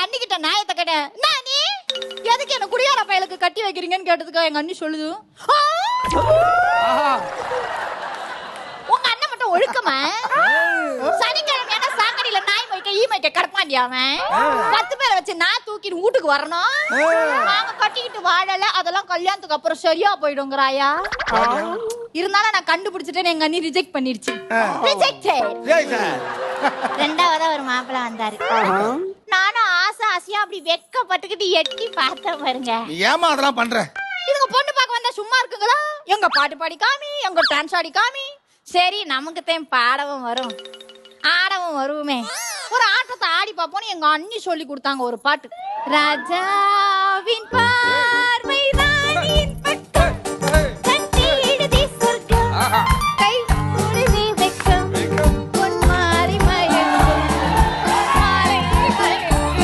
அண்ணிக்கிட்ட நியாயத்தை கேட்டேன். நீ எதுக்கு என்ன குடியார பயலுக்கு கட்டி வைக்கிறீங்கன்னு கேட்டதுக்கு எங்க அண்ணி சொல்லுது, உங்க அண்ணன் மட்டும் ஒழுக்கமா சனிக்கிழமை சாக்கடியில நாய் மொய்க்க ஈ மொய்க்க கடப்பாண்டியா அவன் 10 பேரை வச்சு நான் தூக்கிட்டு வீட்டுக்கு வரணும். நாங்க கட்டிக்கிட்டு வாழல, அதெல்லாம் கல்யாணத்துக்கு அப்புறம் சரியா போயிடுங்கிறாயா. இருந்தாலும் நான் கண்டுபிடிச்சிட்டேன்னு எங்க அண்ணி ரிஜெக்ட் பண்ணிருச்சு. ரெண்டாவதா ஒரு மாப்பிள்ள வந்தாரு. நானும் ஆசையா அப்படி வெக்கப்பட்டுக்கிட்டு எட்டி பார்த்தேன் பாருங்க. ஏமா அதெல்லாம் பண்ற? இதுங்க பொண்ணு பார்க்க வந்தா சும்மா இருக்குங்களா? எங்க பாட்டு பாடி காமி, எங்க டான்ஸ் ஆடி காமி. சரி நமக்கு தான் பாடவும் வரும் ஆடவும் வருவோமே, ஒரு ஆட்டத்தை ஆடி பார்ப்போம்னு எங்க அண்ணி சொல்லி கொடுத்தாங்க ஒரு பாட்டு. ராஜாவின் பார்வைதான்